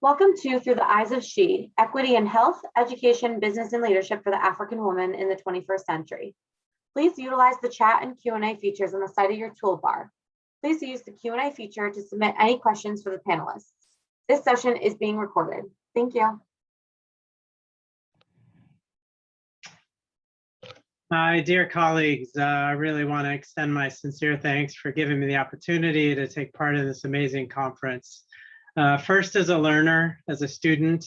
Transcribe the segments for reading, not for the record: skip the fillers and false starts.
Welcome to Through the Eyes of She, Equity in Health, Education, Business, and Leadership for the African Woman in the 21st Century. Please utilize the chat and Q&A features on the side of your toolbar. Please use the Q&A feature to submit any questions for the panelists. This session is being recorded. Thank you. Hi, dear colleagues. I really want to extend my sincere thanks for giving me the opportunity to take part in this amazing conference. First as a learner, as a student,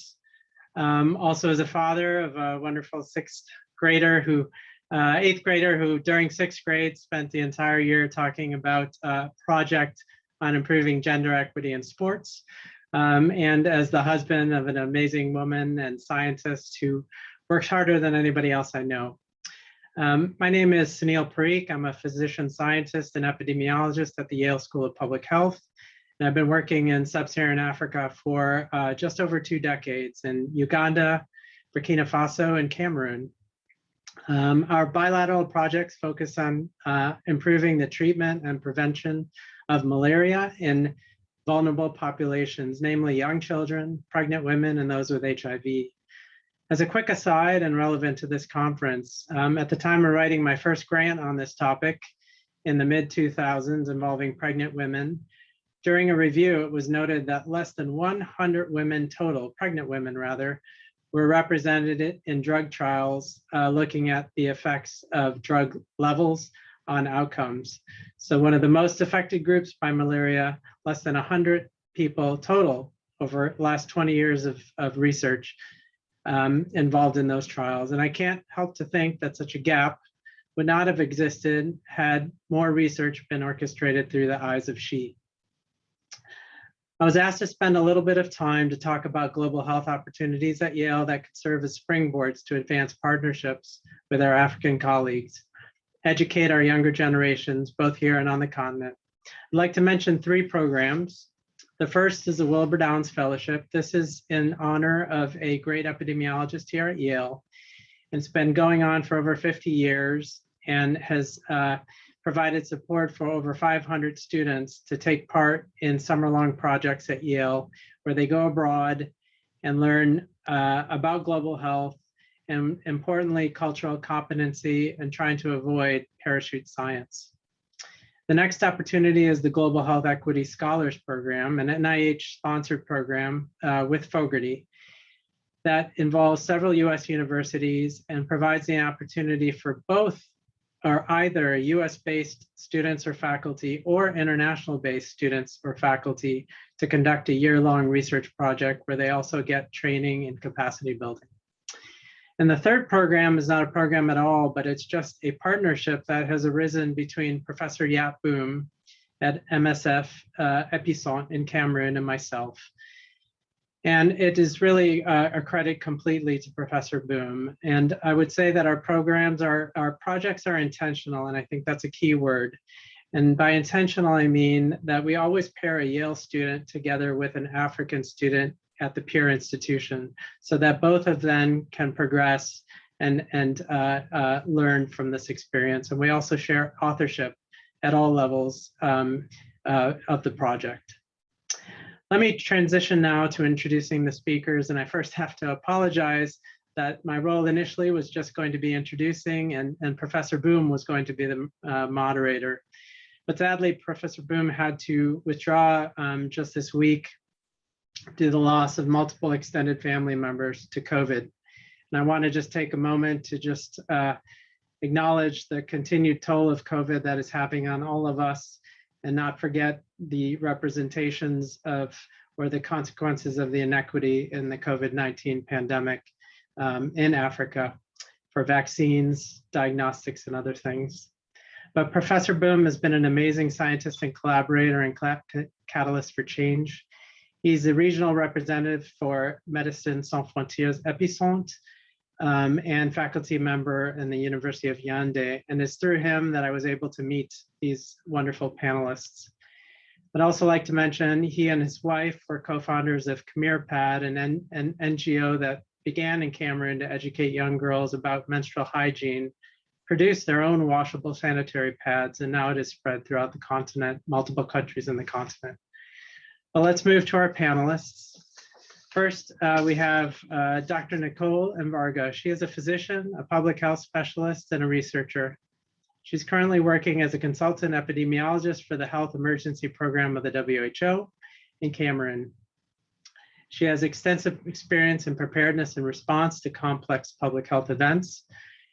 also as a father of a wonderful eighth grader who during sixth grade spent the entire year talking about a project on improving gender equity in sports. And as the husband of an amazing woman and scientist who works harder than anybody else I know. My name is Sunil Parikh. I'm a physician scientist and epidemiologist at the Yale School of Public Health. And I've been working in sub-Saharan Africa for just over 2 decades in Uganda, Burkina Faso, and Cameroon. Our bilateral projects focus on improving the treatment and prevention of malaria in vulnerable populations, namely young children, pregnant women, and those with HIV. As a quick aside and relevant to this conference, at the time of writing my first grant on this topic in the mid-2000s involving pregnant women, during a review, it was noted that less than 100 women total, pregnant women rather, were represented in drug trials looking at the effects of drug levels on outcomes. So one of the most affected groups by malaria, less than 100 people total over the last 20 years of research involved in those trials. And I can't help to think that such a gap would not have existed had more research been orchestrated through the eyes of she. I was asked to spend a little bit of time to talk about global health opportunities at Yale that could serve as springboards to advance partnerships with our African colleagues, educate our younger generations, both here and on the continent. I'd like to mention 3 programs. The first is the Wilbur Downs Fellowship. This is in honor of a great epidemiologist here at Yale. It's been going on for over 50 years and has provided support for over 500 students to take part in summer-long projects at Yale, where they go abroad and learn about global health and, importantly, cultural competency and trying to avoid parachute science. The next opportunity is the Global Health Equity Scholars Program, an NIH-sponsored program with Fogarty that involves several US universities and provides the opportunity for both or either US-based students or faculty or international-based students or faculty to conduct a year-long research project where they also get training in capacity building. And the third program is not a program at all, but it's just a partnership that has arisen between Professor Yap Boom at MSF Epicent in Cameroon and myself. And it is really a credit completely to Professor Boom. And I would say that our projects are intentional, and I think that's a key word. And by intentional, I mean that we always pair a Yale student together with an African student at the peer institution so that both of them can progress and learn from this experience. And we also share authorship at all levels of the project. Let me transition now to introducing the speakers, and I first have to apologize that my role initially was just going to be introducing and Professor Boom was going to be the moderator. But sadly, Professor Boom had to withdraw just this week due to the loss of multiple extended family members to COVID. And I want to just take a moment to just acknowledge the continued toll of COVID that is happening on all of us and not forget the representations of or the consequences of the inequity in the COVID-19 pandemic in Africa for vaccines, diagnostics, and other things. But Professor Boom has been an amazing scientist and collaborator and catalyst for change. He's the regional representative for Médecins Sans Frontières Epicent and faculty member in the University of Yaoundé. And it's through him that I was able to meet these wonderful panelists. I'd also like to mention he and his wife were co-founders of CamerePad, an NGO that began in Cameroon to educate young girls about menstrual hygiene, produced their own washable sanitary pads, and now it is spread throughout the continent, multiple countries in the continent. Well, let's move to our panelists. First, we have Dr. Nicole Embargo. She is a physician, a public health specialist, and a researcher. She's currently working as a consultant epidemiologist for the Health Emergency Program of the WHO in Cameroon. She has extensive experience in preparedness and response to complex public health events.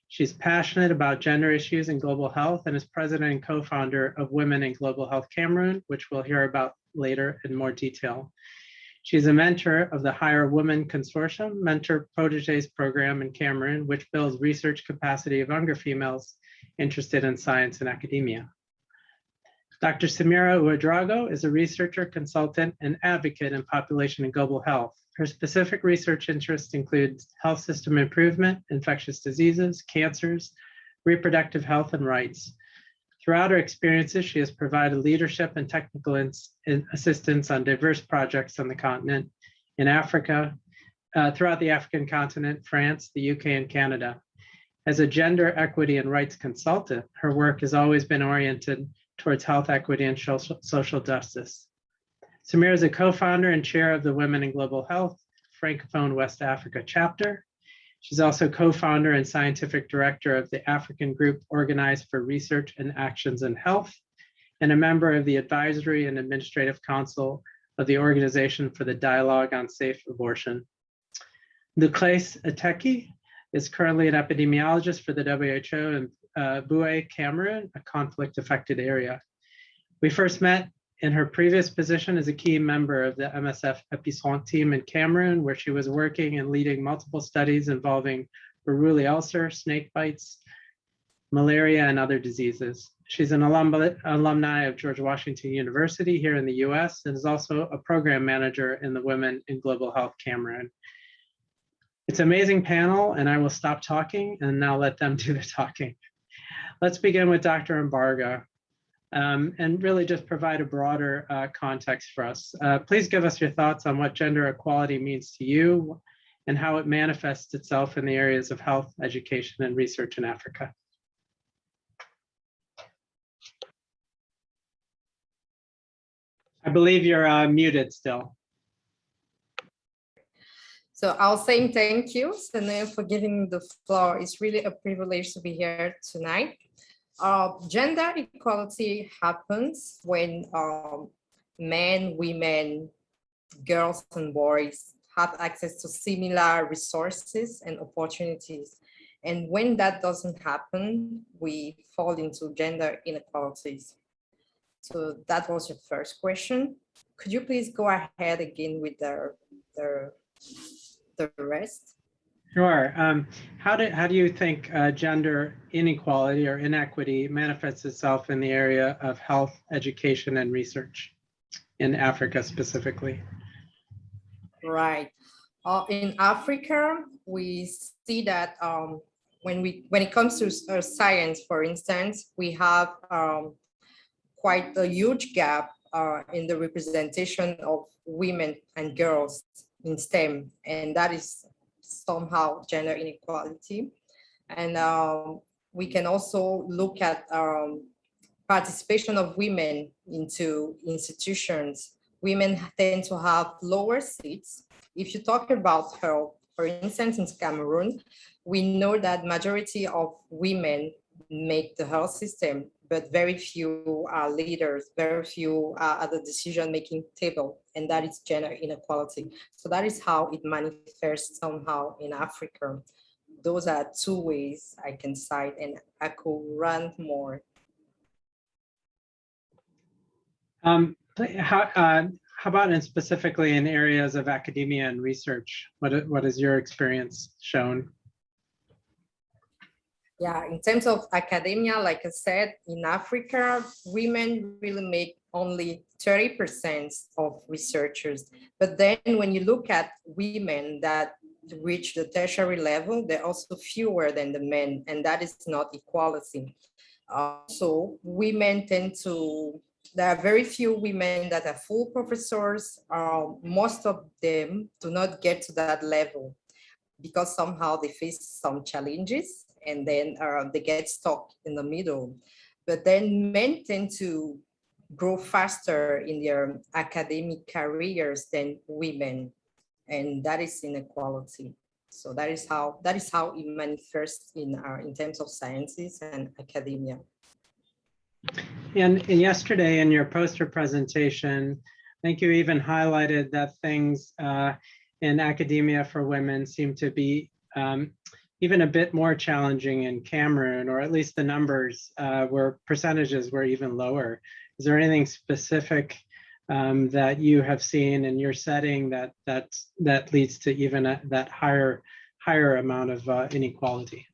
She's passionate about gender issues in global health and is president and co-founder of Women in Global Health Cameroon, which we'll hear about later in more detail. She's a mentor of the Higher Women Consortium Mentor Proteges program in Cameroon, which builds research capacity of younger females interested in science and academia. Dr. Samira Ouedraogo is a researcher, consultant, and advocate in population and global health. Her specific research interests include health system improvement, infectious diseases, cancers, reproductive health, and rights. Throughout her experiences, she has provided leadership and technical assistance on diverse projects on the continent, in Africa, throughout the African continent, France, the UK, and Canada. As a gender equity and rights consultant, her work has always been oriented towards health equity and social justice. Samira is a co-founder and chair of the Women in Global Health Francophone West Africa chapter. She's also co-founder and scientific director of the African Group Organized for Research and Actions in Health, and a member of the Advisory and Administrative Council of the Organization for the Dialogue on Safe Abortion. Lucrèce Ateki is currently an epidemiologist for the WHO in Boué, Cameroon, a conflict-affected area. We first met in her previous position as a key member of the MSF Epicentre team in Cameroon, where she was working and leading multiple studies involving Buruli ulcer, snake bites, malaria, and other diseases. She's an alumni of George Washington University here in the US and is also a program manager in the Women in Global Health Cameroon. It's an amazing panel, and I will stop talking and now let them do the talking. Let's begin with Dr. Embargo. And really just provide a broader context for us. Please give us your thoughts on what gender equality means to you and how it manifests itself in the areas of health, education, and research in Africa. I believe you're muted still. So I'll say thank you, Sene, for giving me the floor. It's really a privilege to be here tonight. Gender equality happens when men, women, girls, and boys have access to similar resources and opportunities. And when that doesn't happen, we fall into gender inequalities. So that was your first question. Could you please go ahead again with the rest? Sure. How do you think gender inequality or inequity manifests itself in the area of health, education, and research in Africa specifically? Right. In Africa, we see that when it comes to science, for instance, we have quite a huge gap in the representation of women and girls in STEM, and that is somehow gender inequality. And we can also look at participation of women into institutions. Women tend to have lower seats. If you talk about health, for instance, in Cameroon, we know that majority of women make the health system, but very few are leaders, very few are at the decision-making table, and that is gender inequality. So that is how it manifests somehow in Africa. Those are two ways I can cite, and I could run more. How about specifically in areas of academia and research? What has your experience shown? Yeah, in terms of academia, like I said, in Africa, women really make only 30% of researchers. But then when you look at women that reach the tertiary level, they're also fewer than the men, and that is not equality. So women tend to, there are very few women that are full professors. Most of them do not get to that level because somehow they face some challenges, and then they get stuck in the middle. But then men tend to grow faster in their academic careers than women, and that is inequality. So that is how it manifests in terms of sciences and academia. And yesterday in your poster presentation, I think you even highlighted that things in academia for women seem to be even a bit more challenging in Cameroon, or at least the numbers percentages were even lower. Is there anything specific that you have seen in your setting that leads to even that higher amount of inequality?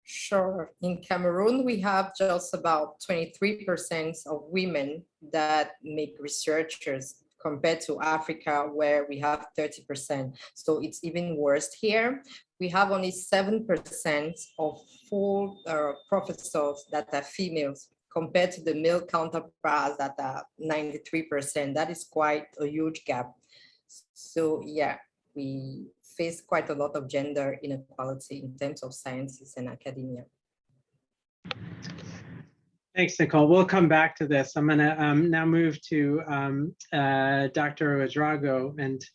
Sure. In Cameroon, we have just about 23% of women that make researchers compared to Africa, where we have 30%. So it's even worse here. We have only 7% of full professors that are females compared to the male counterparts that are 93%. That is quite a huge gap. So yeah, we face quite a lot of gender inequality in terms of sciences and academia. Thanks, Nicole. We'll come back to this. I'm going to now move to Dr. Ouedraogo, and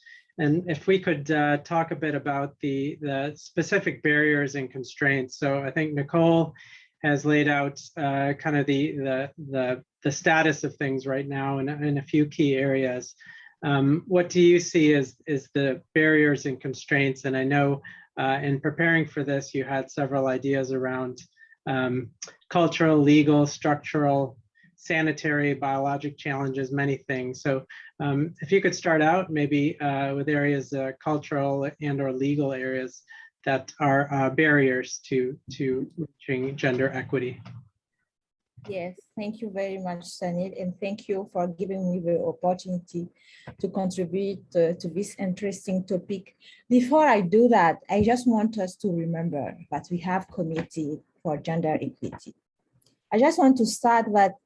if we could talk a bit about the specific barriers and constraints. So I think Nicole has laid out kind of the status of things right now in a few key areas. What do you see as the barriers and constraints? And I know in preparing for this, you had several ideas around cultural, legal, structural, sanitary, biologic challenges, many things. So if you could start out maybe with areas, cultural and or legal areas that are barriers to reaching gender equity. Yes, thank you very much, Sanit, and thank you for giving me the opportunity to contribute to this interesting topic. Before I do that, I just want us to remember that we have committee for gender equity. I just want to start that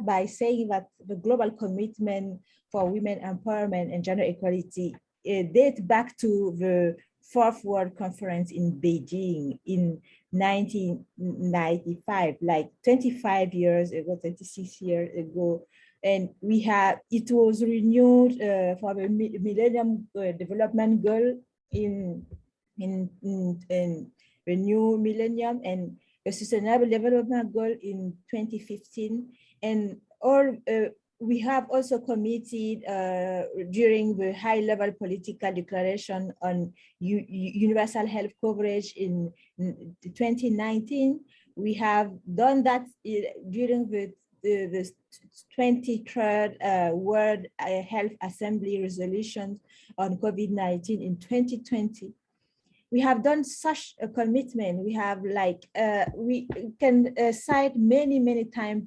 by saying that the global commitment for women empowerment and gender equality dates back to the Fourth World Conference in Beijing in 1995, like 25 years ago, 26 years ago. And it was renewed for the Millennium Development Goal in the new millennium, and the Sustainable Development Goal in 2015. And we have also committed during the high-level political declaration on universal health coverage in 2019. We have done that during the 23rd World Health Assembly resolution on COVID-19 in 2020. We have done such a commitment. We have we can cite many times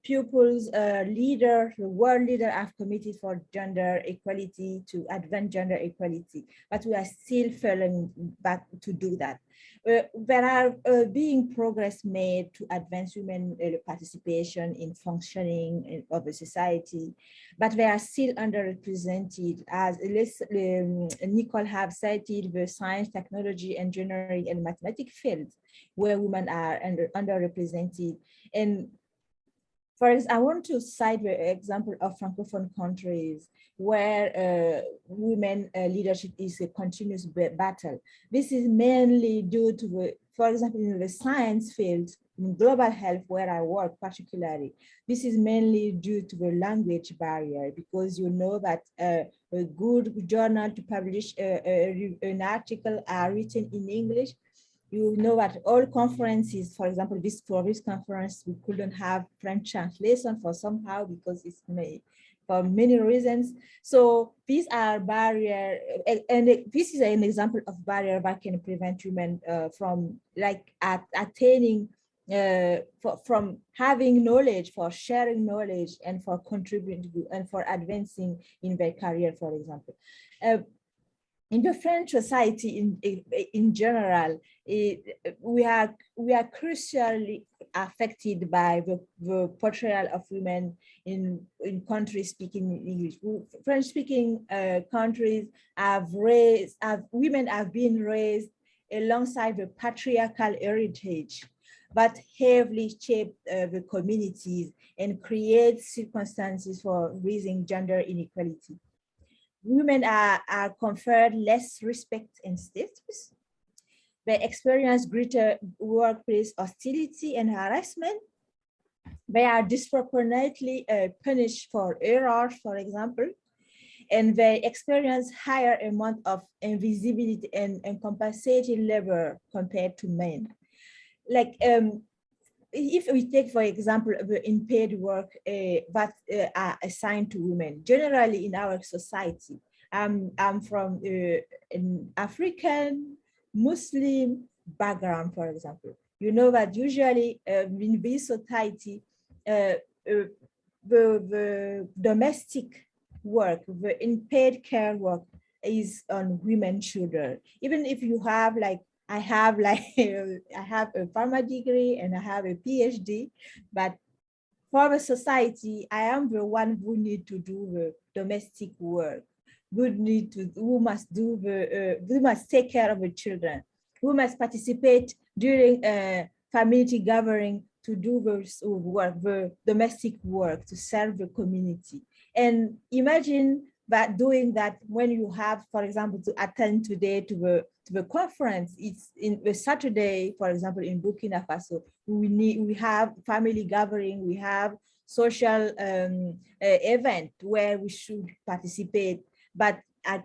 pupils, world leader have committed for gender equality, to advance gender equality, but we are still falling back to do that. There are being progress made to advance women participation in functioning of the society, but they are still underrepresented, as Nicole have cited the science, technology, engineering, and mathematics fields where women are underrepresented. And first, I want to cite the example of Francophone countries where women leadership is a continuous battle. This is mainly due to, for example, in the science field, in global health, where I work particularly, this is mainly due to the language barrier, because you know that a good journal to publish an article are written in English. You know that all conferences, for example, for this conference, we couldn't have French translation for somehow because it's made for many reasons. So these are barriers, and this is an example of barrier that can prevent women from attaining, from having knowledge, for sharing knowledge, and for contributing and for advancing in their career, for example. In the French society in general, we are crucially affected by the portrayal of women in countries speaking English. French-speaking countries women have been raised alongside the patriarchal heritage, but heavily shape the communities and create circumstances for raising gender inequality. Women are conferred less respect and status. They experience greater workplace hostility and harassment. They are disproportionately punished for errors, for example, and they experience higher amount of invisibility and compensated labor compared to men. Like if we take, for example, the unpaid work that are assigned to women, generally in our society, I'm from an African Muslim background, for example. You know that usually in this society, the domestic work, the unpaid care work is on women's shoulder. Even if you have like, I have a pharma degree and I have a PhD, but for the society, I am the one who need to do the domestic work, who must take care of the children, who must participate during family gathering to do the work, the domestic work to serve the community. And imagine that doing that when you have, for example, to attend today to the conference. It's in the Saturday, for example, in Burkina Faso, we have family gathering, we have social event where we should participate, but I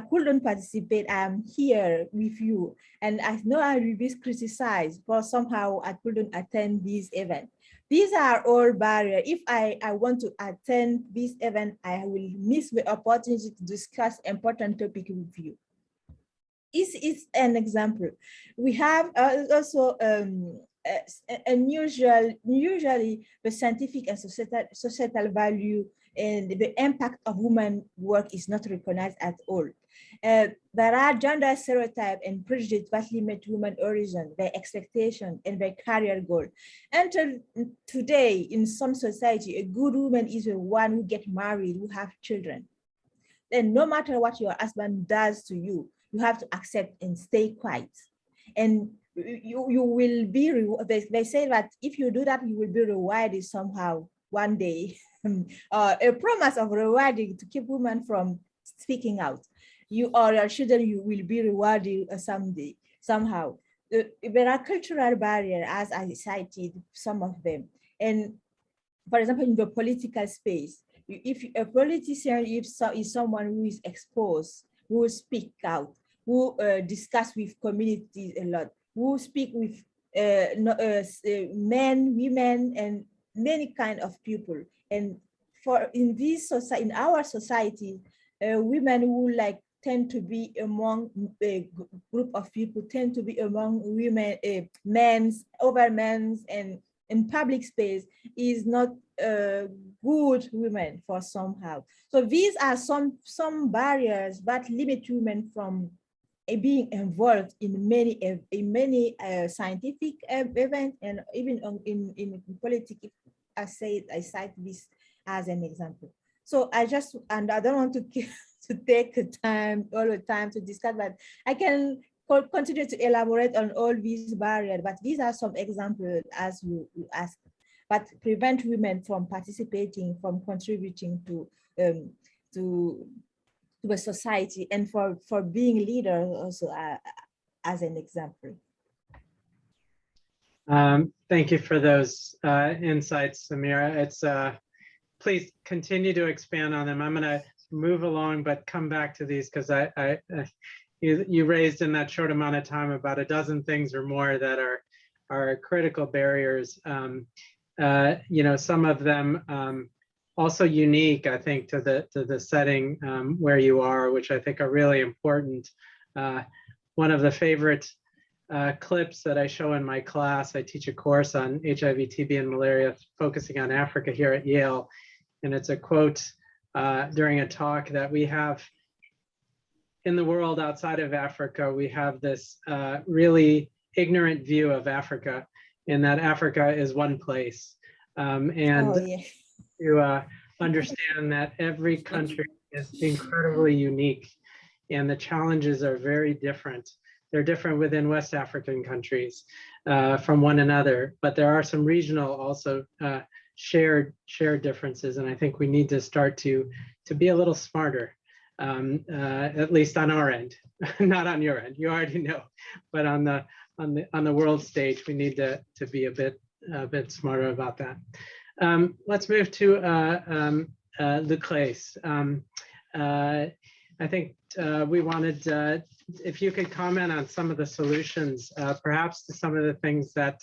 couldn't participate. I'm here with you, and I know I will be criticized, but somehow I couldn't attend this event. These are all barriers. If I want to attend this event, I will miss the opportunity to discuss important topic with you. Is an example. We have also usually the scientific and societal value and the impact of women work is not recognized at all. There are gender stereotypes and prejudice that limit women's origin, their expectation, and their career goal. Until today, in some society, a good woman is the one who gets married, who have children. Then no matter what your husband does to you, you have to accept and stay quiet. And you will be, they say that if you do that, you will be rewarded somehow one day. A promise of rewarding to keep women from speaking out. You or your children, you will be rewarded someday, somehow. There are cultural barriers, as I cited some of them. And for example, in the political space, if a politician is someone who is exposed, who will speak out, who discuss with communities a lot, who speak with men, women, and many kind of people. And in our society, women who like tend to be among a group of people, tend to be among women, over men's, and in public space is not good women for somehow. So these are some barriers that limit women from being involved in many scientific events, and even in politics. I cite this as an example. So I don't want to take all the time to discuss, but I can continue to elaborate on all these barriers, but these are some examples as you asked, but prevent women from participating, from contributing to the society, and for being leaders also as an example. Thank you for those insights, Samira. It's please continue to expand on them. I'm going to move along, but come back to these because you raised in that short amount of time about a dozen things or more that are critical barriers. You know, some of them also unique, I think, to the setting where you are, which I think are really important. One of the favorite clips that I show in my class, I teach a course on HIV, TB, and malaria, focusing on Africa here at Yale. And it's a quote during a talk that we have in the world outside of Africa, we have this really ignorant view of Africa, in that Africa is one place. To understand that every country is incredibly unique and the challenges are very different. They're different within West African countries from one another, but there are some regional also shared differences. And I think we need to start to be a little smarter, at least on our end, not on your end. You already know, but on the world stage, we need to be a bit smarter about that. Let's move to Lucrece. I think we wanted, if you could comment on some of the solutions, perhaps to some of the things that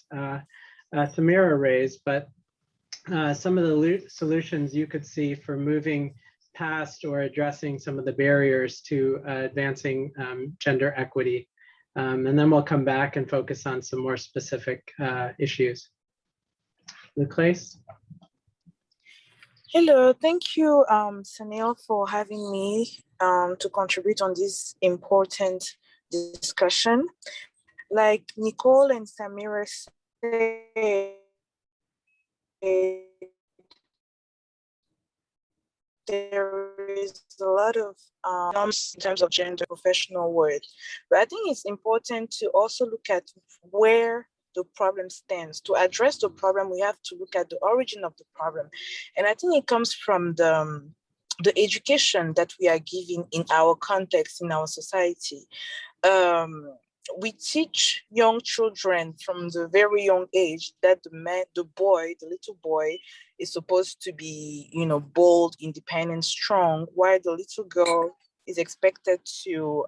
Samira raised, but some of the solutions you could see for moving past or addressing some of the barriers to advancing gender equity. And then we'll come back and focus on some more specific issues. Lucrece? Hello, thank you, Sanil, for having me to contribute on this important discussion. Like Nicole and Samira said, there is a lot of norms in terms of gender professional world, but I think it's important to also look at where the problem stems. To address the problem, we have to look at the origin of the problem. And I think it comes from the education that we are giving in our context, in our society. We teach young children from the very young age that the little boy is supposed to be, bold, independent, strong, while the little girl is expected to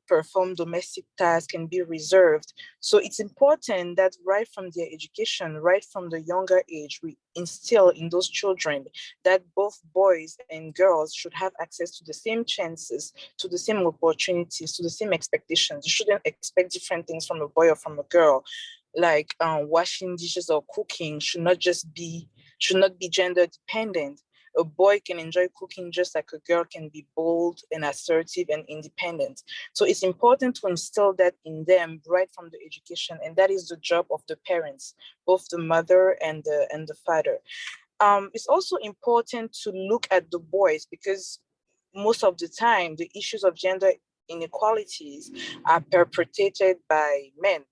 perform domestic tasks and be reserved. So it's important that right from their education, right from the younger age, we instill in those children that both boys and girls should have access to the same chances, to the same opportunities, to the same expectations. You shouldn't expect different things from a boy or from a girl. Like washing dishes or cooking should not be gender dependent. A boy can enjoy cooking just like a girl can be bold and assertive and independent. So it's important to instill that in them right from the education, and that is the job of the parents, both the mother and the father. It's also important to look at the boys, because most of the time the issues of gender inequalities are perpetrated by men.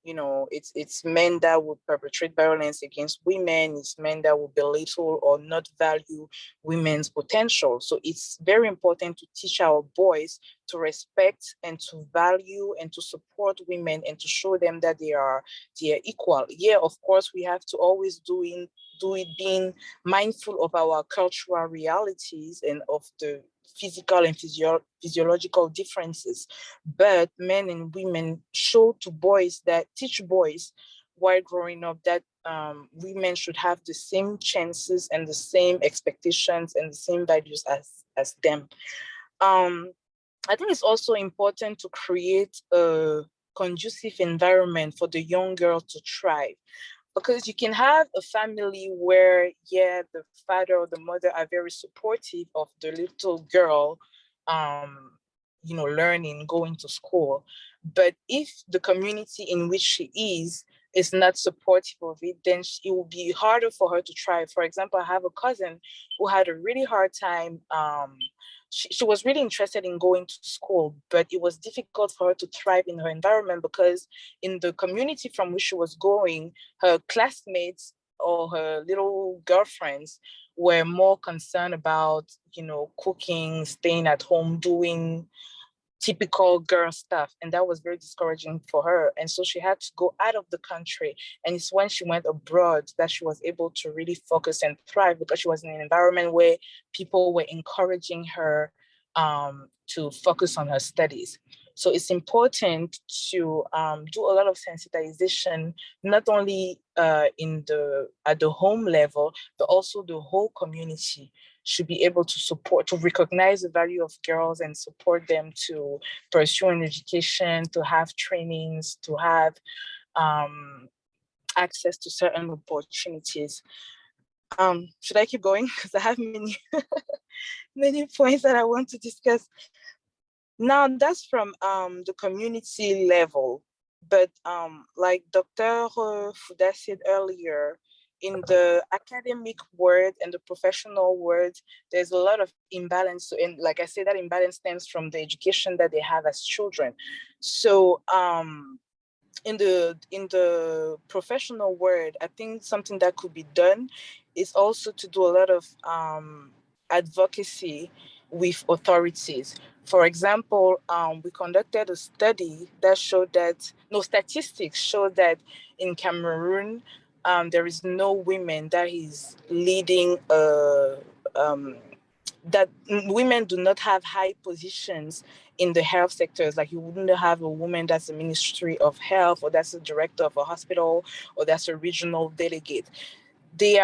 It's men that would perpetrate violence against women. It's men that would belittle or not value women's potential. So it's very important to teach our boys to respect and to value and to support women and to show them that they are equal. Yeah, of course, we have to always do it being mindful of our cultural realities and of the physical and physiological differences, but men and women teach boys while growing up that women should have the same chances and the same expectations and the same values as them. I think it's also important to create a conducive environment for the young girl to thrive. Because you can have a family where, the father or the mother are very supportive of the little girl, learning, going to school. But if the community in which she is not supportive of it, then it will be harder for her to thrive. For example, I have a cousin who had a really hard time. She was really interested in going to school, but it was difficult for her to thrive in her environment because in the community from which she was going, her classmates or her little girlfriends were more concerned about, cooking, staying at home, doing typical girl stuff. And that was very discouraging for her. And so she had to go out of the country. And it's when she went abroad that she was able to really focus and thrive, because she was in an environment where people were encouraging her to focus on her studies. So it's important to do a lot of sensitization, not only at the home level, but also the whole community should be able to recognize the value of girls and support them to pursue an education, to have trainings, to have access to certain opportunities. Should I keep going? Because I have many, many points that I want to discuss. Now, that's from the community level. But like Dr. Fuda said earlier, in the academic world and the professional world, there's a lot of imbalance. So, and like I said, that imbalance stems from the education that they have as children. So in the professional world, I think something that could be done is also to do a lot of advocacy with authorities. For example, we conducted a study that showed that statistics show that in Cameroon, there is no women that is leading that women do not have high positions in the health sectors. Like you wouldn't have a woman that's a Ministry of Health, or that's a director of a hospital, or that's a regional delegate. They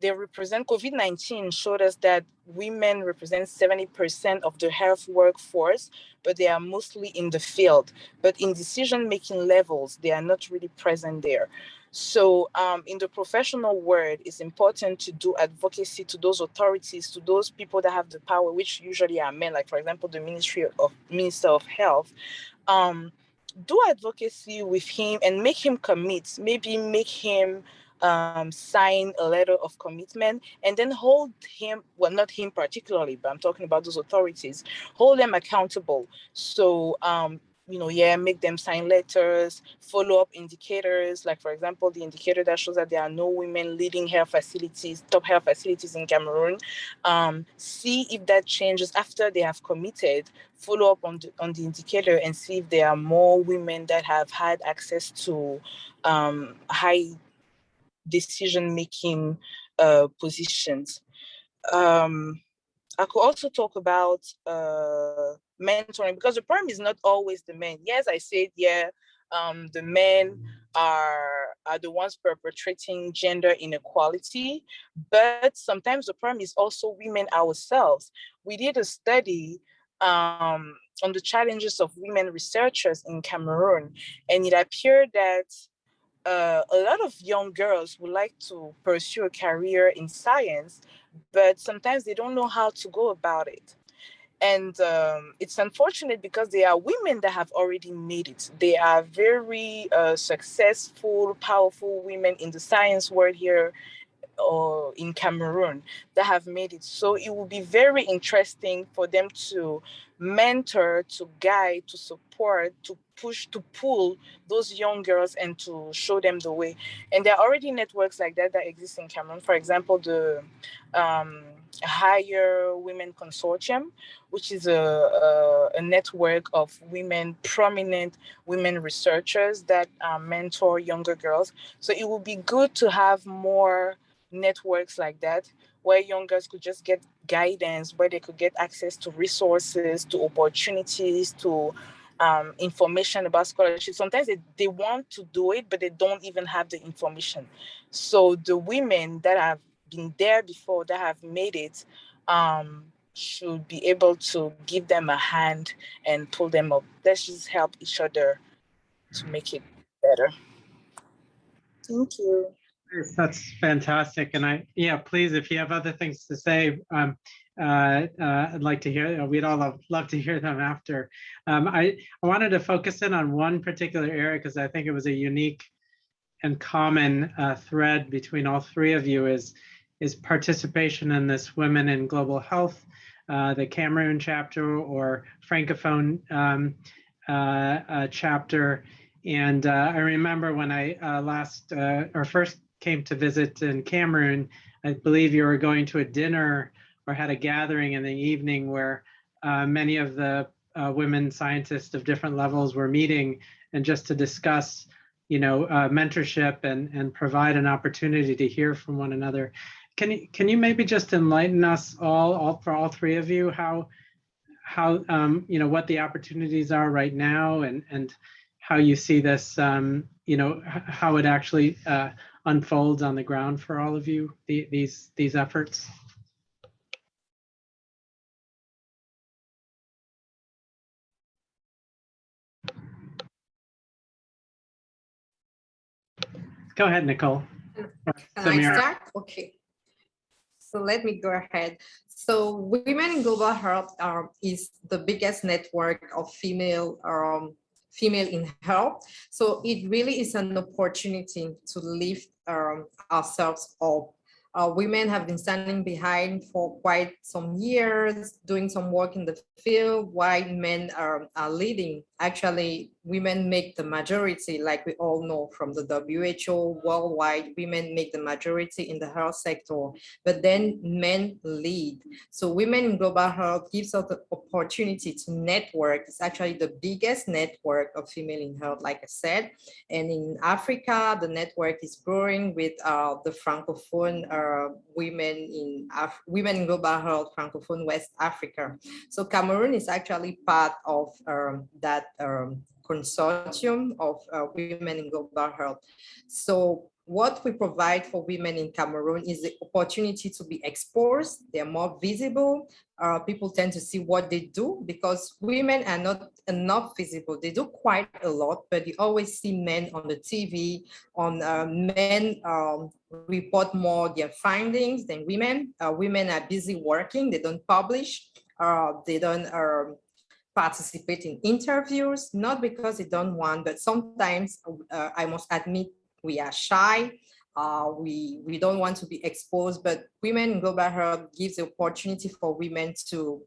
represent, COVID-19 showed us that women represent 70% of the health workforce, but they are mostly in the field. But in decision-making levels, they are not really present there. So in the professional world, it's important to do advocacy to those authorities, to those people that have the power, which usually are men, like for example, the Minister of Health. Do advocacy with him and make him commit, maybe make him sign a letter of commitment, and then hold him, well, not him particularly, but I'm talking about those authorities, hold them accountable. So make them sign letters, follow up indicators, like for example, the indicator that shows that there are no women leading top health facilities in Cameroon. See if that changes after they have committed, follow up on the indicator and see if there are more women that have had access to high decision-making positions. I could also talk about mentoring, because the problem is not always the men. Yes, I said, the men are the ones perpetrating gender inequality, but sometimes the problem is also women ourselves. We did a study on the challenges of women researchers in Cameroon, and it appeared that a lot of young girls would like to pursue a career in science, but sometimes they don't know how to go about it. And it's unfortunate because there are women that have already made it. They are very successful, powerful women in the science world here or in Cameroon that have made it. So it will be very interesting for them to mentor, to guide, to support, to push, to pull those young girls and to show them the way. And there are already networks like that that exist in Cameroon. For example, the Higher Women Consortium, which is a network of prominent women researchers that mentor younger girls. So it would be good to have more networks like that, where young girls could just get guidance, where they could get access to resources, to opportunities, to information about scholarship. Sometimes they want to do it, but they don't even have the information. So the women that have been there before, that have made it, should be able to give them a hand and pull them up. Let's just help each other to make it better. Thank you. That's fantastic. And please, if you have other things to say, I'd like to hear, we'd all love to hear them after. I wanted to focus in on one particular area because I think it was a unique and common thread between all three of you is participation in this Women in Global Health, the Cameroon chapter or Francophone chapter. And I remember when I first came to visit in Cameroon, I believe you were going to a dinner or had a gathering in the evening where many of the women scientists of different levels were meeting, and just to discuss, mentorship and provide an opportunity to hear from one another. Can you maybe just enlighten us all for all three of you how what the opportunities are right now and how you see this, how it actually unfolds on the ground for all of you, these efforts? Go ahead, Nicole. Can I start? Okay. So let me go ahead. So Women in Global Health is the biggest network of female female in health. So it really is an opportunity to lift ourselves up. Women have been standing behind for quite some years, doing some work in the field, while men are leading. Actually, women make the majority, like we all know from the WHO worldwide, women make the majority in the health sector, but then men lead. So Women in Global Health gives us the opportunity to network. It's actually the biggest network of female in health, like I said. And in Africa, the network is growing with the Francophone women in Global Health, Francophone West Africa. So Cameroon is actually part of that consortium of women in global health. So what we provide for women in Cameroon is the opportunity to be exposed. They're more visible. People tend to see what they do because women are not enough visible. They do quite a lot, but you always see men on the TV. Men report more their findings than women. Women are busy working. They don't publish. They don't participate in interviews, not because they don't want, but sometimes I must admit we are shy. We don't want to be exposed, but Women in Global Health gives the opportunity for women to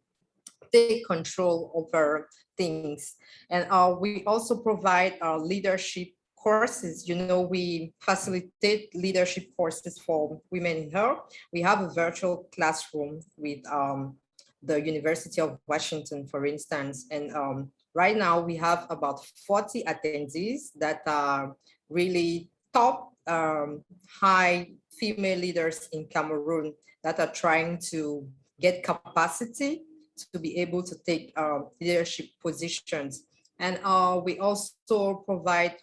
take control over things. And we also provide leadership courses. We facilitate leadership courses for women in health. We have a virtual classroom with the University of Washington, for instance. And right now we have about 40 attendees that are really top high female leaders in Cameroon that are trying to get capacity to be able to take leadership positions. And we also provide,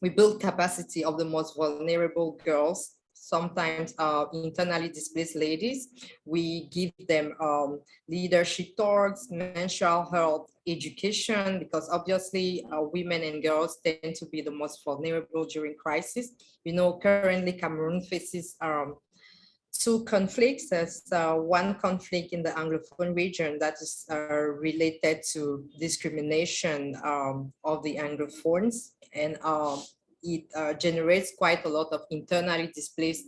we build capacity of the most vulnerable girls, sometimes internally displaced ladies. We give them leadership talks, mental health education, because obviously women and girls tend to be the most vulnerable during crisis. Currently Cameroon faces two conflicts. There's one conflict in the Anglophone region that is related to discrimination of the Anglophones, and it generates quite a lot of internally displaced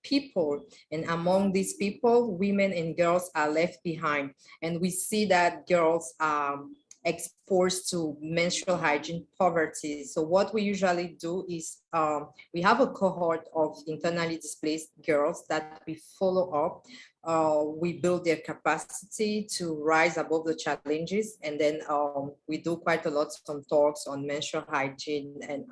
people. And among these people, women and girls are left behind. And we see that girls are exposed to menstrual hygiene poverty. So what we usually do is we have a cohort of internally displaced girls that we follow up. We build their capacity to rise above the challenges. And then we do quite a lot of talks on menstrual hygiene, and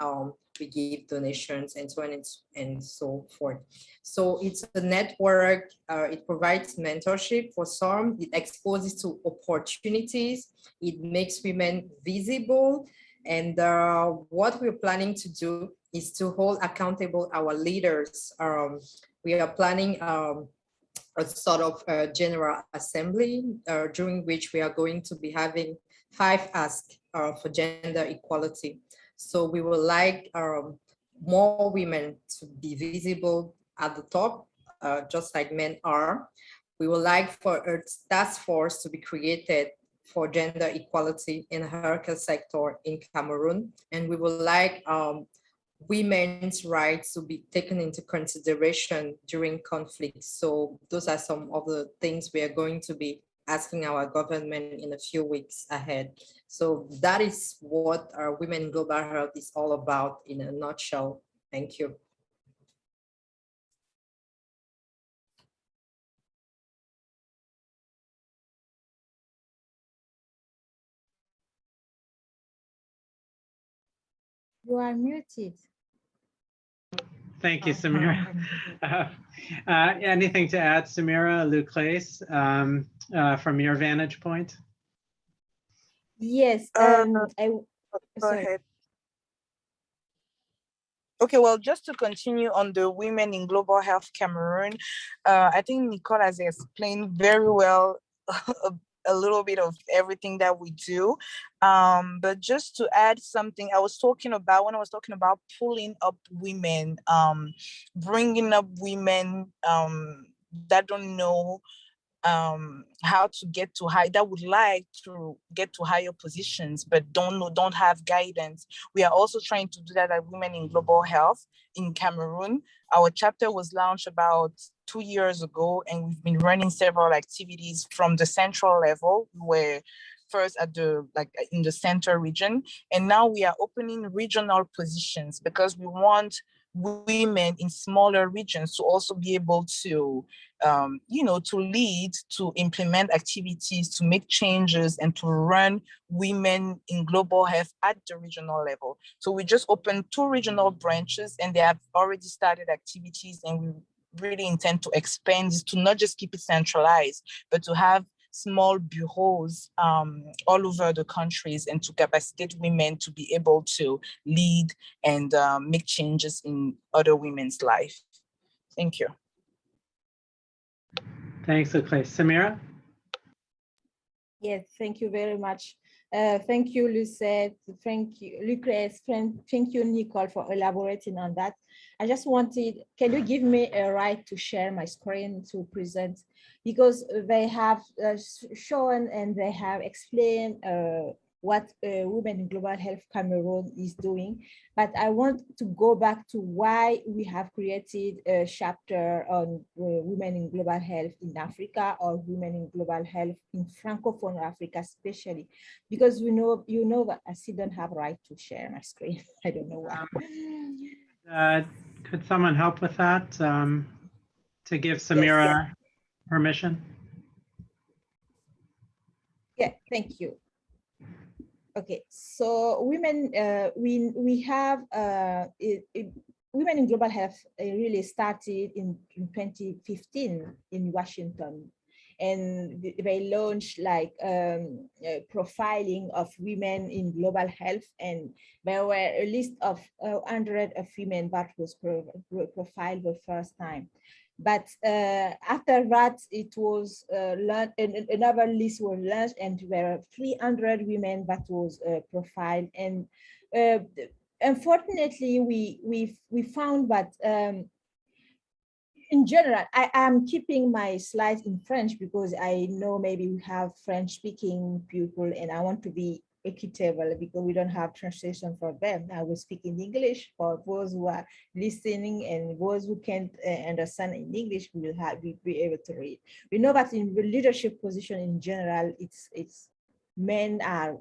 we give donations and so on and so forth. So it's a network. It provides mentorship for some. It exposes to opportunities. It makes women visible. And what we're planning to do is to hold accountable our leaders. We are planning a sort of general assembly during which we are going to be having 5 asks for gender equality. So we would like more women to be visible at the top, just like men are. We would like for a task force to be created for gender equality in the healthcare sector in Cameroon. And we would like women's rights to be taken into consideration during conflicts. So those are some of the things we are going to be asking our government in a few weeks ahead. So that is what our Women in Global Health is all about in a nutshell. Thank you. You are muted. Thank you, Samira. Anything to add, Samira, Luclace, from your vantage point? Yes. Go Sorry. ahead. Okay, well, just to continue on the Women in Global Health Cameroon, I think Nicole has explained very well a little bit of everything that we do. But just to add something, when I was talking about pulling up women, bringing up women that don't know how to get to high, that would like to get to higher positions but don't have guidance. We are also trying to do that at Women in Global Health in Cameroon. Our chapter was launched about 2 years ago, and we've been running several activities from the central level, where first at the in the center region, and now we are opening regional positions because we want women in smaller regions to also be able to to lead, to implement activities, to make changes, and to run Women in Global Health at the regional level. So we just opened 2 regional branches, and they have already started activities, and we really intend to expand this, to not just keep it centralized, but to have small bureaus all over the countries, and to capacitate women to be able to lead and make changes in other women's life. Thank you. Thanks, Lucrece. Samira? Yes, thank you very much. Thank you, Lucette. Thank you, Lucrece. Thank you, Nicole, for elaborating on that. I just wanted, can you give me a right to share my screen to present? Because they have shown and they have explained what Women in Global Health Cameroon is doing. But I want to go back to why we have created a chapter on women in global health in Africa, or women in global health in Francophone Africa, especially because you know that I still don't have right to share my screen. I don't know why. Could someone help with that to give Samira permission? Yeah, thank you. Okay, so women, we have Women in Global Health really started in 2015 in Washington, and they launched profiling of women in global health, and there were a list of 100 of women that was profiled the first time. But after that, it was another list was launched, and there were 300 women that was profiled. And unfortunately, we found that in general, I am keeping my slides in French because I know maybe we have French-speaking people, and I want to be equitable because we don't have translation for them. I will speak in English for those who are listening, and those who can't understand in English will be able to read. We know that in the leadership position in general, it's men are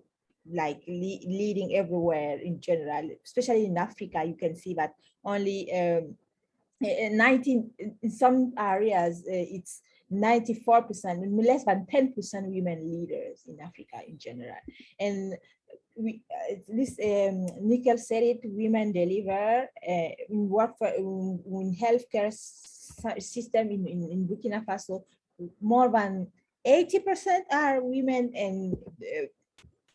like leading everywhere in general, especially in Africa. You can see that only 19 in some areas it's 94%, less than 10% women leaders in Africa in general. And Nicole said it, women deliver, work for in healthcare system in Burkina Faso, more than 80% are women, and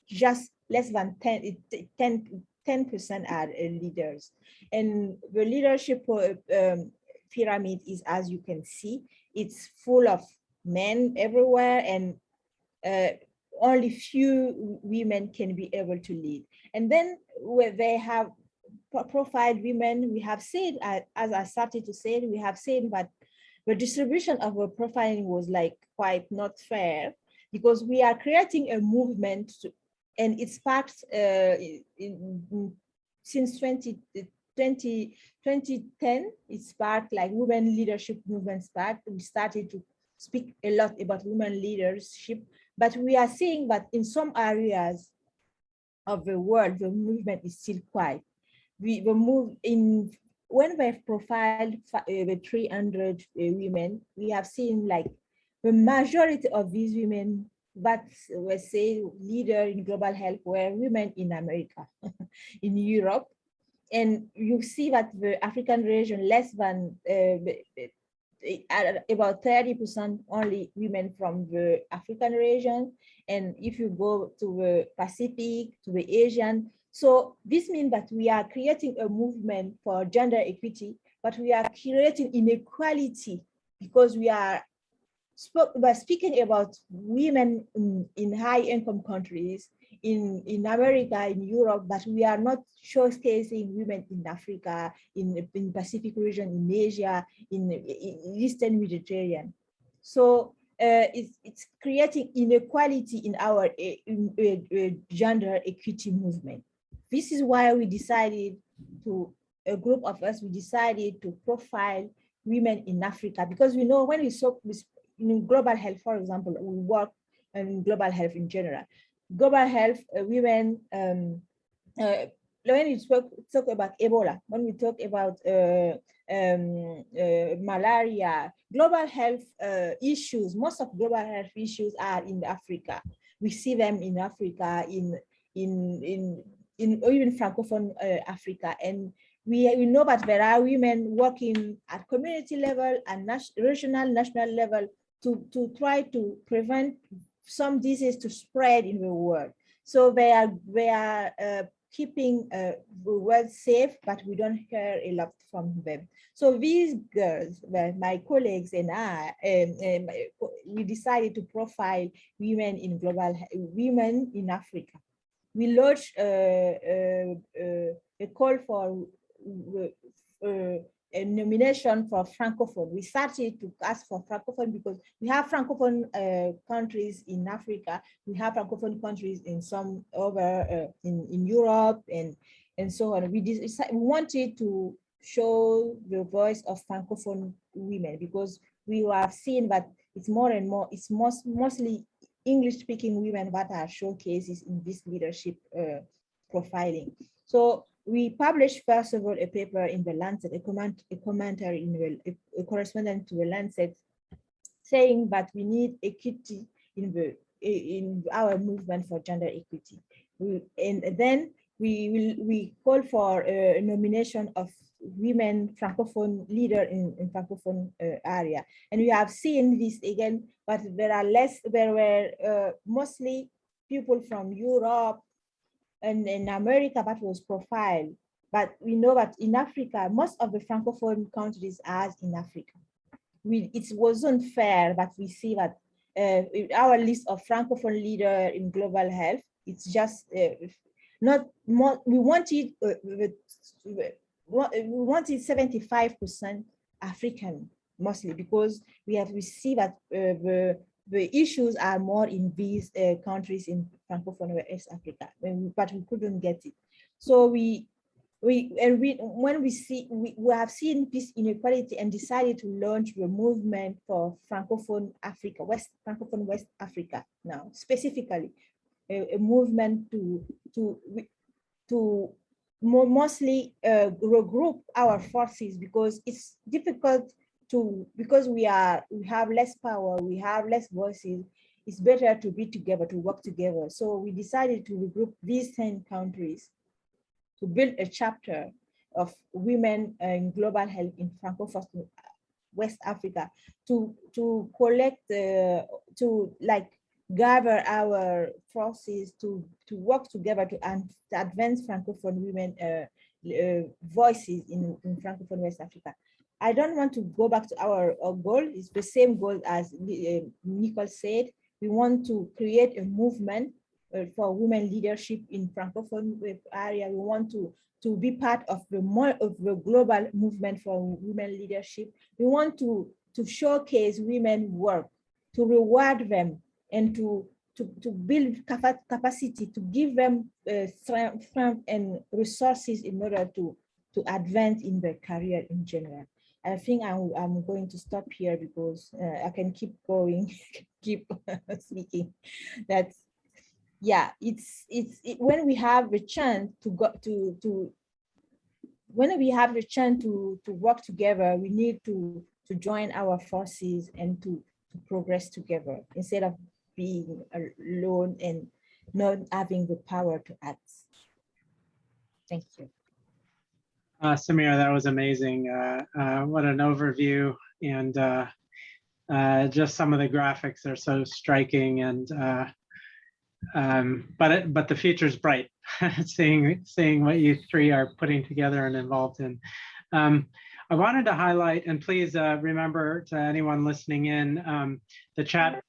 just less than 10% are leaders. And the leadership pyramid is, as you can see, it's full of men everywhere, and only few women can be able to lead. And then where they have profiled women, we have said, as I started to say, we have said that the distribution of the profiling was like quite not fair, because we are creating a movement and it sparked since 2010, it sparked like women leadership movement sparked. We started to speak a lot about women leadership, but we are seeing that in some areas of the world, the movement is still quiet. We move in, when we've profiled the 300 women, we have seen like the majority of these women that were say leader in global health were women in America, in Europe. And you see that the African region, less than about 30% only women from the African region. And if you go to the Pacific, to the Asian, so this means that we are creating a movement for gender equity, but we are creating inequality because we are speaking about women in high income countries, in America, in Europe, but we are not showcasing women in Africa, in Pacific region, in Asia, in Eastern Mediterranean. So it's creating inequality in our gender equity movement. This is why we decided to, a group of us, we decided to profile women in Africa, because we know when we talk in global health, for example, we work in global health in general. Global health, women, when we talk about Ebola, when we talk about malaria, global health issues, most of global health issues are in Africa. We see them in Africa, in even Francophone Africa. And we know that there are women working at community level and regional, national level to try to prevent some disease to spread in the world. So they are keeping the world safe, but we don't hear a lot from them. So these girls, my colleagues and I, we decided to profile women in women in Africa. We launched a call for a nomination for Francophone. We started to ask for Francophone because we have Francophone countries in Africa. We have Francophone countries in some over in Europe and so on. We wanted to show the voice of Francophone women because we have seen that it's more and more, it's mostly English-speaking women that are showcases in this leadership profiling. So we published, first of all, a paper in the Lancet, a commentary in a correspondent to the Lancet, saying that we need equity in our movement for gender equity. And then we call for a nomination of women Francophone leader in Francophone area. And we have seen this again, but there were mostly people from Europe and in America that was profiled. But we know that in Africa, most of the Francophone countries are in Africa. It wasn't fair that we see that our list of Francophone leaders in global health, it's just not more, we wanted 75% African, mostly because we see that the issues are more in these countries in Francophone West Africa, but we couldn't get it. So we have seen this inequality and decided to launch the movement for Francophone Africa, Francophone West Africa now, specifically a movement to mostly regroup our forces because it's difficult because we have less power, we have less voices. It's better to be together, to work together. So we decided to regroup these 10 countries to build a chapter of women in global health in Francophone West Africa to collect, to gather our forces to work together to advance Francophone women voices in Francophone West Africa. I don't want to go back to our goal. It's the same goal as Nicole said. We want to create a movement for women leadership in Francophone area. We want to be part of the global movement for women leadership. We want to showcase women work, to reward them, and to build capacity, to give them strength and resources in order to advance in their career in general. I think I'm going to stop here because I can keep going, keep speaking. That's, yeah, it's when we have the chance to go when we have the chance to work together, we need to join our forces and to progress together instead of being alone and not having the power to act. Thank you. Samira, that was amazing. What an overview, and just some of the graphics are so striking, and but the future's bright. seeing what you three are putting together and involved in. I wanted to highlight, and please remember to anyone listening in, the chat.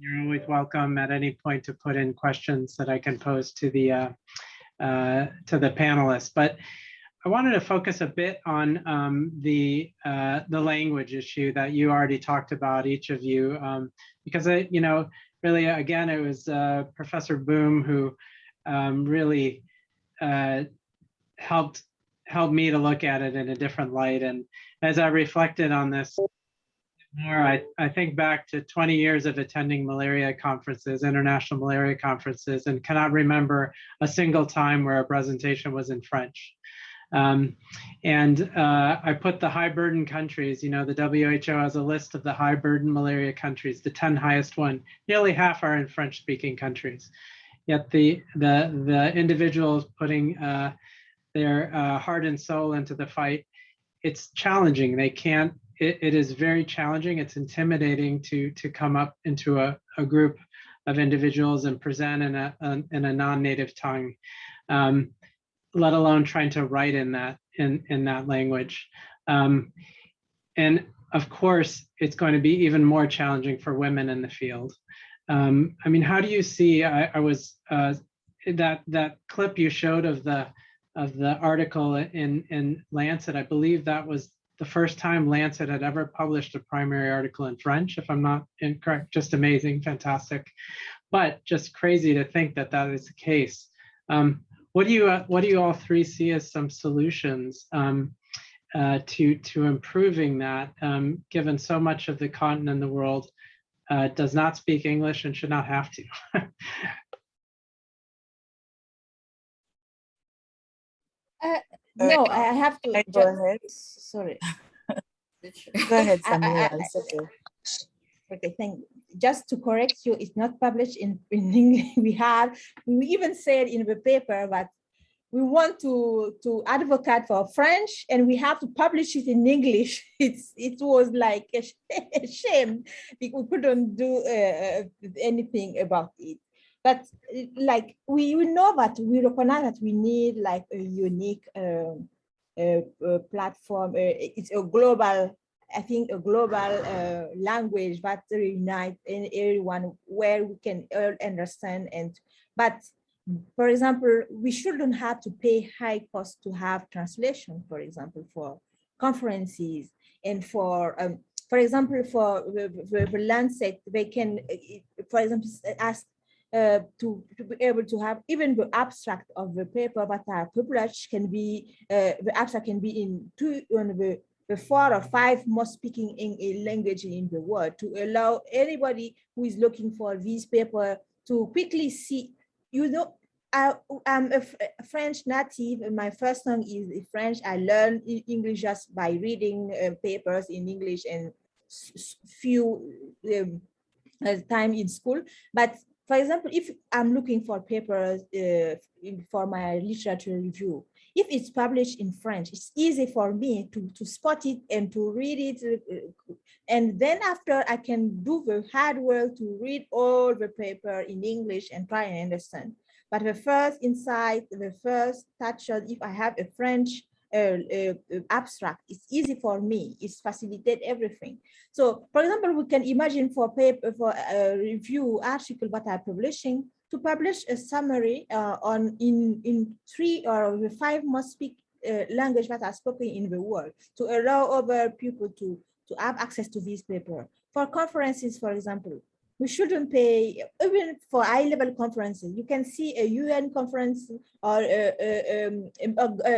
You're always welcome at any point to put in questions that I can pose to the panelists. But I wanted to focus a bit on the language issue that you already talked about, each of you, because really, again, it was Professor Boom who really helped me to look at it in a different light. And as I reflected on this more, I think back to 20 years of attending malaria conferences, international malaria conferences, and cannot remember a single time where a presentation was in French. I put the high burden countries, the WHO has a list of the high burden malaria countries, the 10 highest one, nearly half are in French speaking countries. Yet the individuals putting their heart and soul into the fight, it's challenging. They can't, it is very challenging. It's intimidating to come up into a group of individuals and present in a non-native tongue. Let alone trying to write in that language. And of course, it's going to be even more challenging for women in the field. I mean, how do you see, I was, that clip you showed of the article in Lancet, I believe that was the first time Lancet had ever published a primary article in French, if I'm not incorrect. Just amazing, fantastic. But just crazy to think that that is the case. What do you all three see as some solutions to improving that, given so much of the continent and the world does not speak English and should not have to? No, I have to. Go ahead. Sorry. Go ahead, Samira. It's okay. Okay, thank you. Just to correct you, it's not published in English. We even said in the paper that we want to advocate for French and we have to publish it in English. It was like a shame because we couldn't do anything about it. But like we know that we recognize that we need like a unique platform. It's a global, I think, a global language that unites everyone where we can all understand. But for example, we shouldn't have to pay high cost to have translation, for example, for conferences and for example, for the Lancet, they can, for example, ask to be able to have even the abstract of the paper that are published can be, the abstract can be in the 4 or 5 most speaking in language in the world, to allow anybody who is looking for this paper to quickly see. I'm a French native, and my first tongue is French. I learned English just by reading papers in English and few time in school. But for example, if I'm looking for papers for my literature review, if it's published in French, it's easy for me to spot it and to read it. And then after I can do the hard work to read all the paper in English and try and understand. But the first insight, the first touch, if I have a French abstract, it's easy for me, it's facilitate everything. So for example, we can imagine for paper, for a review article that I'm publishing, to publish a summary in 3 or 5 most speak language that are spoken in the world, to allow other people to have access to this paper. For conferences, for example, we shouldn't pay, even for high-level conferences. You can see a UN conference or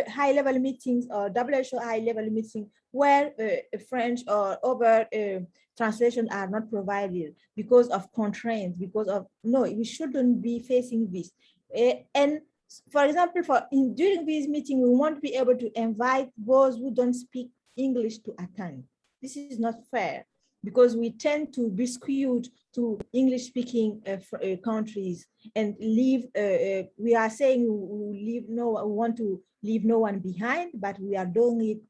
high-level meetings or WHO high-level meeting where French or other translation are not provided because of constraints, because of, no, we shouldn't be facing this. And for example, during this meeting, we want to be able to invite those who don't speak English to attend. This is not fair, because we tend to be skewed to English-speaking countries and leave. We are saying we want to leave no one behind, but we are doing it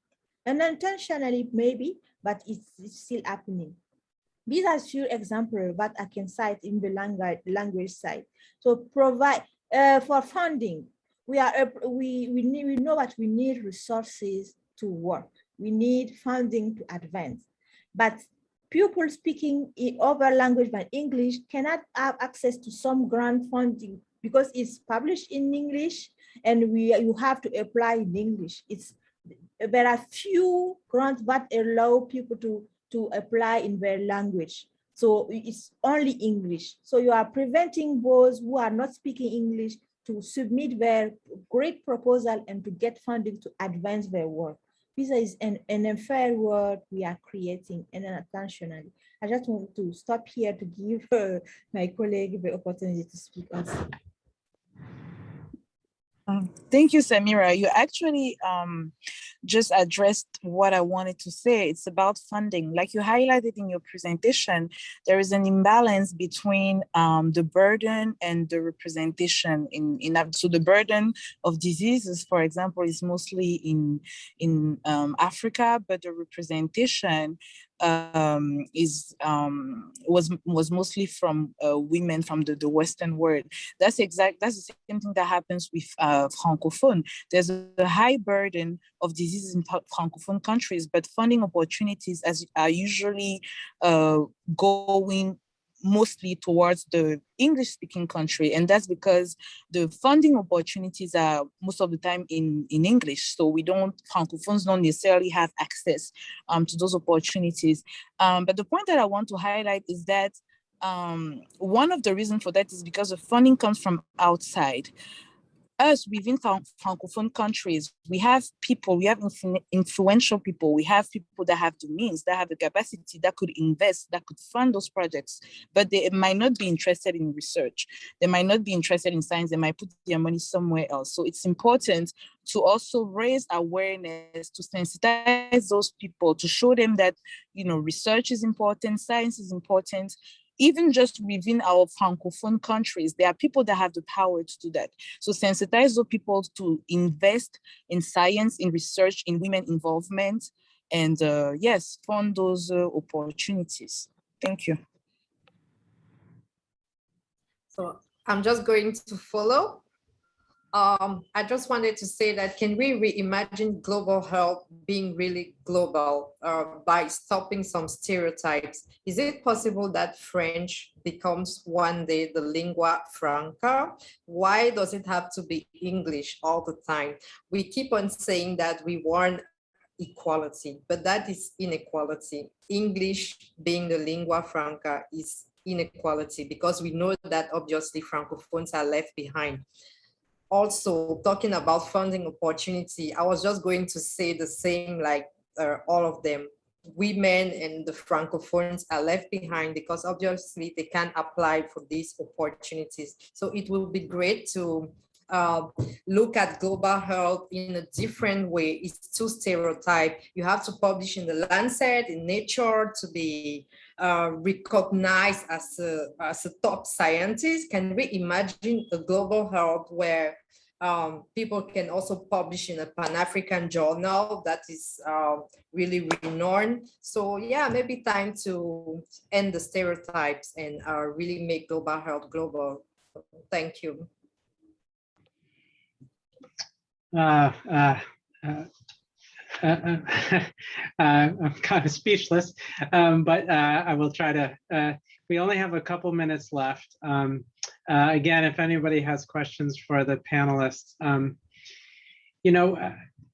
unintentionally, maybe, but it's still happening. These are few examples that I can cite in the language side. So provide for funding. We know that we need resources to work. We need funding to advance, but pupils speaking in other language than English cannot have access to some grant funding because it's published in English and you have to apply in English. There are few grants that allow people to apply in their language. So it's only English. So you are preventing those who are not speaking English to submit their great proposal and to get funding to advance their work. This is an unfair world we are creating unintentionally. I just want to stop here to give my colleague the opportunity to speak also. Thank you, Samira. You actually just addressed what I wanted to say. It's about funding. Like you highlighted in your presentation, there is an imbalance between the burden and the representation in that. So the burden of diseases, for example, is mostly in Africa, but the representation was mostly from women from the Western world. That's the same thing that happens with Francophone. There's a high burden of diseases in Francophone countries, but funding opportunities are usually going mostly towards the English-speaking country, and that's because the funding opportunities are most of the time in English. So Francophones don't necessarily have access to those opportunities. But the point that I want to highlight is that one of the reasons for that is because the funding comes from outside. Us within Francophone countries, we have influential people, we have people that have the means, that have the capacity, that could invest, that could fund those projects, but they might not be interested in research. They might not be interested in science. They might put their money somewhere else. So it's important to also raise awareness, to sensitize those people, to show them that, research is important, science is important. Even just within our Francophone countries, there are people that have the power to do that. So sensitize those people to invest in science, in research, in women involvement, and yes, fund those opportunities. Thank you. So I'm just going to follow. I just wanted to say that can we reimagine global health being really global by stopping some stereotypes? Is it possible that French becomes one day the lingua franca? Why does it have to be English all the time? We keep on saying that we want equality, but that is inequality. English being the lingua franca is inequality because we know that obviously Francophones are left behind. Also, talking about funding opportunity, I was just going to say the same like all of them. Women and the Francophones are left behind because obviously they can't apply for these opportunities. So it will be great to look at global health in a different way. It's too stereotyped. You have to publish in the Lancet, in Nature to be recognized as a top scientist. Can we imagine a global health where people can also publish in a Pan-African journal that is really renowned? So yeah, maybe time to end the stereotypes and really make global health global. Thank you. I'm kind of speechless, but I will try to, we only have a couple minutes left. Again, if anybody has questions for the panelists,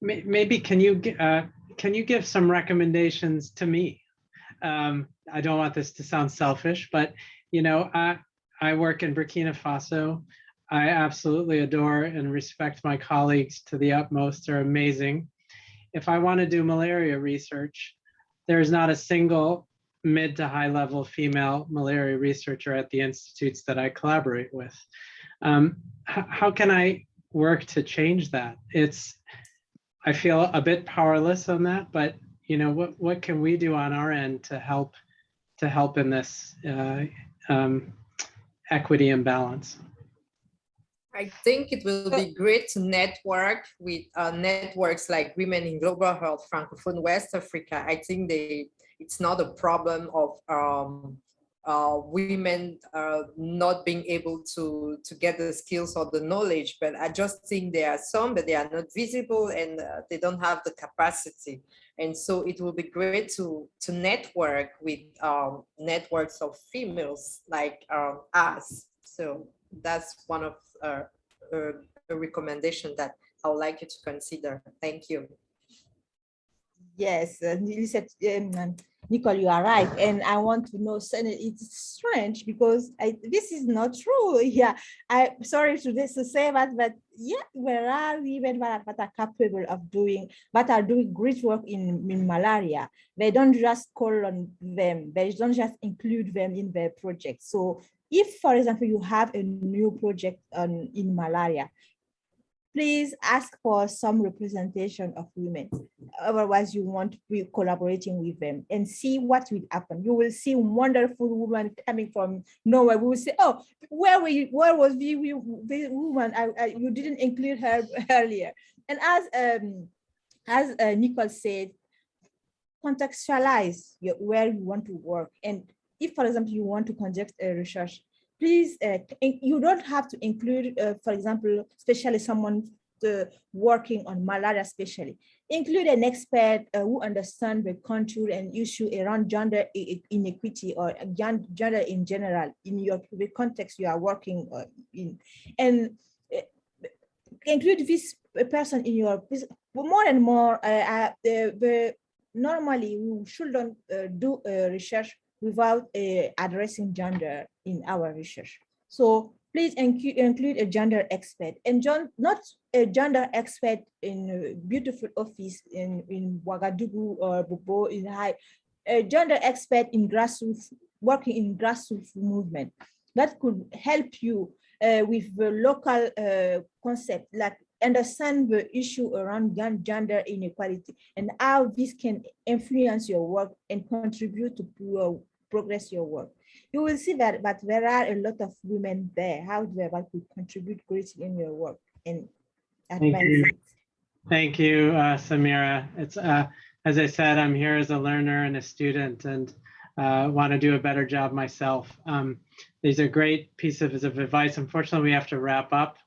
maybe can you give some recommendations to me? I don't want this to sound selfish, but I work in Burkina Faso. I absolutely adore and respect my colleagues to the utmost. They're amazing. If I want to do malaria research, there's not a single mid to high level female malaria researcher at the institutes that I collaborate with. How can I work to change that? I feel a bit powerless on that, but what can we do on our end to help in this equity and balance? I think it will be great to network with networks like Women in Global Health, Francophone West Africa. I think it's not a problem of women not being able to get the skills or the knowledge, but I just think there are some, but they are not visible and they don't have the capacity. And so it will be great to network with networks of females like us. So that's one of a recommendation that I would like you to consider. Thank you. Yes, Nicole, you are right. And I want to know, it's strange because this is not true. Yeah, I'm sorry to say that, but yeah, there are women that are capable of doing, that are doing great work in malaria. They don't just call on them, they don't just include them in their project. So if, for example, you have a new project in malaria, please ask for some representation of women. Otherwise, you won't be collaborating with them and see what will happen. You will see wonderful women coming from nowhere. We will say, oh, where was the woman? You didn't include her earlier. And as Nicole said, contextualize where you want to work. And if, for example, you want to conduct a research, please, you don't have to include, for example, especially someone working on malaria especially. Include an expert who understands the contour and issue around gender inequity or gender in general in the context you are working in. And include this person in your, more and more, normally we shouldn't do research without addressing gender in our research. So please include a gender expert, and not a gender expert in a beautiful office in Ouagadougou or Bobo in high, a gender expert in grassroots, working in grassroots movement that could help you with the local concept, like understand the issue around gender inequality and how this can influence your work and contribute to progress your work. You will see that, but there are a lot of women there. How do they could contribute greatly in your work and advance it? Thank you, Samira. It's as I said, I'm here as a learner and a student, and want to do a better job myself. These are great pieces of advice. Unfortunately, we have to wrap up,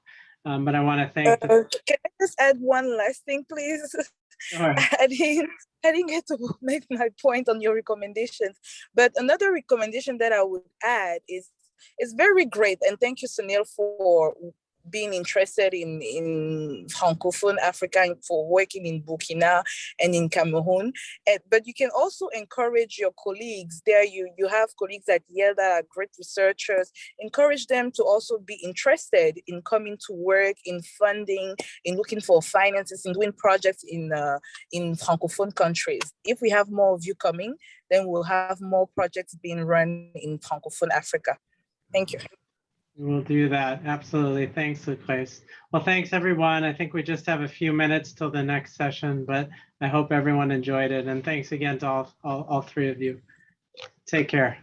but I want to thank. Can I just add one last thing, please? Sure. I didn't get to make my point on your recommendations, but another recommendation that I would add is very great, and thank you, Sunil, for being interested in Francophone Africa, for working in Burkina and in Cameroon. But you can also encourage your colleagues there. You have colleagues at Yale that are great researchers. Encourage them to also be interested in coming to work, in funding, in looking for finances, in doing projects in Francophone countries. If we have more of you coming, then we'll have more projects being run in Francophone Africa. Thank you. We'll do that. Absolutely. Thanks, Lucrece. Well, thanks, everyone. I think we just have a few minutes till the next session, but I hope everyone enjoyed it. And thanks again to all three of you. Take care.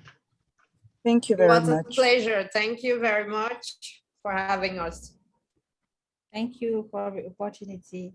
Thank you very much. It was a pleasure. Thank you very much for having us. Thank you for the opportunity.